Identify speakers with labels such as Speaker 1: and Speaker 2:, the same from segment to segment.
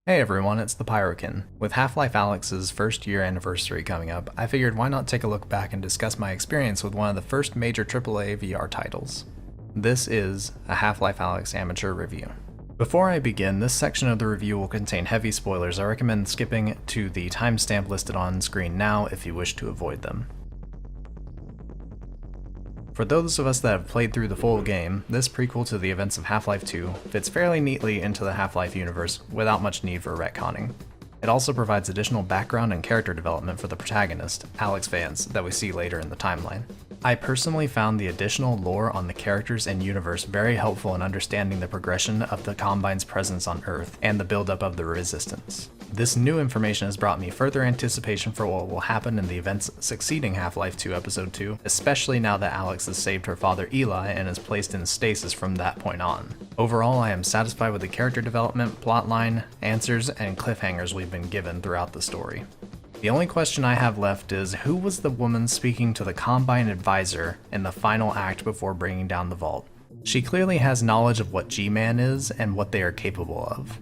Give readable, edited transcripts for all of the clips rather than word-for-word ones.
Speaker 1: Hey everyone, it's the Pyrokin. With Half-Life Alyx's first year anniversary coming up, I figured why not take a look back and discuss my experience with one of the first major AAA VR titles. This is a Half-Life Alyx amateur review. Before I begin, this section of the review will contain heavy spoilers. I recommend skipping to the timestamp listed on screen now if you wish to avoid them. For those of us that have played through the full game, this prequel to the events of Half-Life 2 fits fairly neatly into the Half-Life universe without much need for retconning. It also provides additional background and character development for the protagonist, Alyx Vance, that we see later in the timeline. I personally found the additional lore on the characters and universe very helpful in understanding the progression of the Combine's presence on Earth and the buildup of the Resistance. This new information has brought me further anticipation for what will happen in the events succeeding Half-Life 2 Episode 2, especially now that Alyx has saved her father Eli and is placed in stasis from that point on. Overall, I am satisfied with the character development, plotline, answers, and cliffhangers we've been given throughout the story. The only question I have left is, who was the woman speaking to the Combine advisor in the final act before bringing down the vault? She clearly has knowledge of what G-Man is and what they are capable of.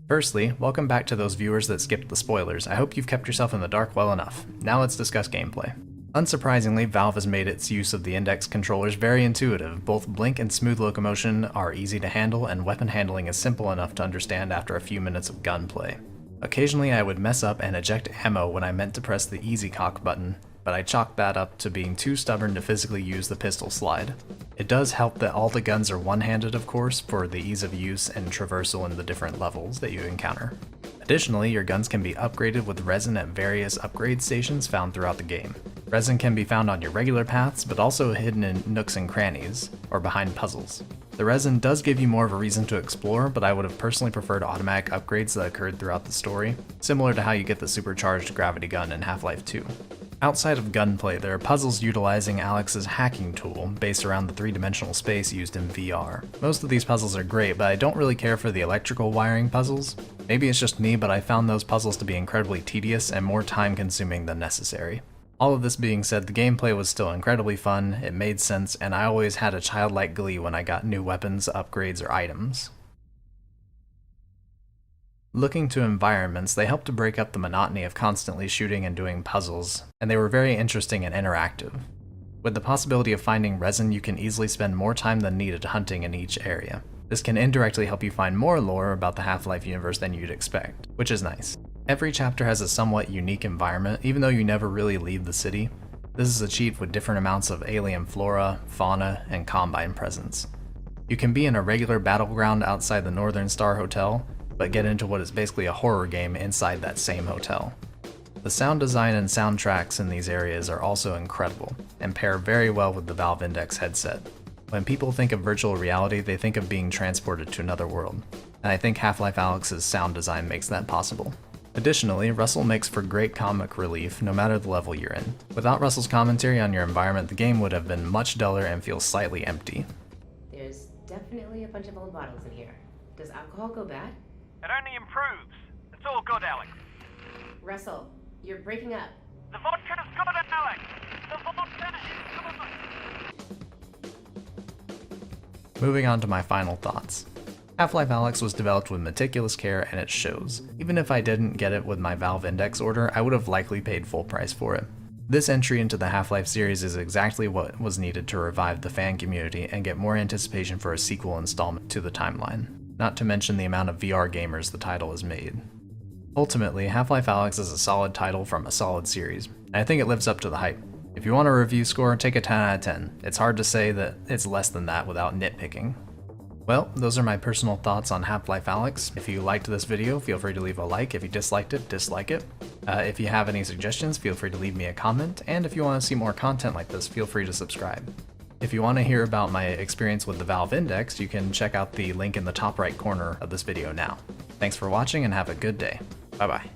Speaker 1: Firstly, welcome back to those viewers that skipped the spoilers. I hope you've kept yourself in the dark well enough. Now let's discuss gameplay. Unsurprisingly, Valve has made its use of the index controllers very intuitive. Both blink and smooth locomotion are easy to handle, and weapon handling is simple enough to understand after a few minutes of gunplay. Occasionally I would mess up and eject ammo when I meant to press the easy cock button, but I chalked that up to being too stubborn to physically use the pistol slide. It does help that all the guns are one-handed, of course, for the ease of use and traversal in the different levels that you encounter. Additionally, your guns can be upgraded with resin at various upgrade stations found throughout the game. Resin can be found on your regular paths, but also hidden in nooks and crannies, or behind puzzles. The resin does give you more of a reason to explore, but I would have personally preferred automatic upgrades that occurred throughout the story, similar to how you get the supercharged gravity gun in Half-Life 2. Outside of gunplay, there are puzzles utilizing Alyx's hacking tool based around the three-dimensional space used in VR. Most of these puzzles are great, but I don't really care for the electrical wiring puzzles. Maybe it's just me, but I found those puzzles to be incredibly tedious and more time-consuming than necessary. All of this being said, the gameplay was still incredibly fun, it made sense, and I always had a childlike glee when I got new weapons, upgrades, or items. Looking to environments, they helped to break up the monotony of constantly shooting and doing puzzles, and they were very interesting and interactive. With the possibility of finding resin, you can easily spend more time than needed hunting in each area. This can indirectly help you find more lore about the Half-Life universe than you'd expect, which is nice. Every chapter has a somewhat unique environment, even though you never really leave the city. This is achieved with different amounts of alien flora, fauna, and Combine presence. You can be in a regular battleground outside the Northern Star Hotel, but get into what is basically a horror game inside that same hotel. The sound design and soundtracks in these areas are also incredible, and pair very well with the Valve Index headset. When people think of virtual reality, they think of being transported to another world, and I think Half-Life Alyx's sound design makes that possible. Additionally, Russell makes for great comic relief no matter the level you're in. Without Russell's commentary on your environment, the game would have been much duller and feels slightly empty.
Speaker 2: There's definitely a bunch of old bottles in here. Does alcohol go bad?
Speaker 3: It only improves. It's all good, Alyx.
Speaker 2: Russell, you're breaking up.
Speaker 3: The vodka's good, Alyx. The vodka is good.
Speaker 1: Moving on to my final thoughts. Half-Life Alyx was developed with meticulous care and it shows. Even if I didn't get it with my Valve Index order, I would have likely paid full price for it. This entry into the Half-Life series is exactly what was needed to revive the fan community and get more anticipation for a sequel installment to the timeline, not to mention the amount of VR gamers the title has made. Ultimately, Half-Life Alyx is a solid title from a solid series, and I think it lives up to the hype. If you want a review score, take a 10 out of 10. It's hard to say that it's less than that without nitpicking. Well, those are my personal thoughts on Half-Life Alyx. If you liked this video, feel free to leave a like. If you disliked it, dislike it. If you have any suggestions, feel free to leave me a comment. And if you want to see more content like this, feel free to subscribe. If you want to hear about my experience with the Valve Index, you can check out the link in the top right corner of this video now. Thanks for watching and have a good day. Bye bye.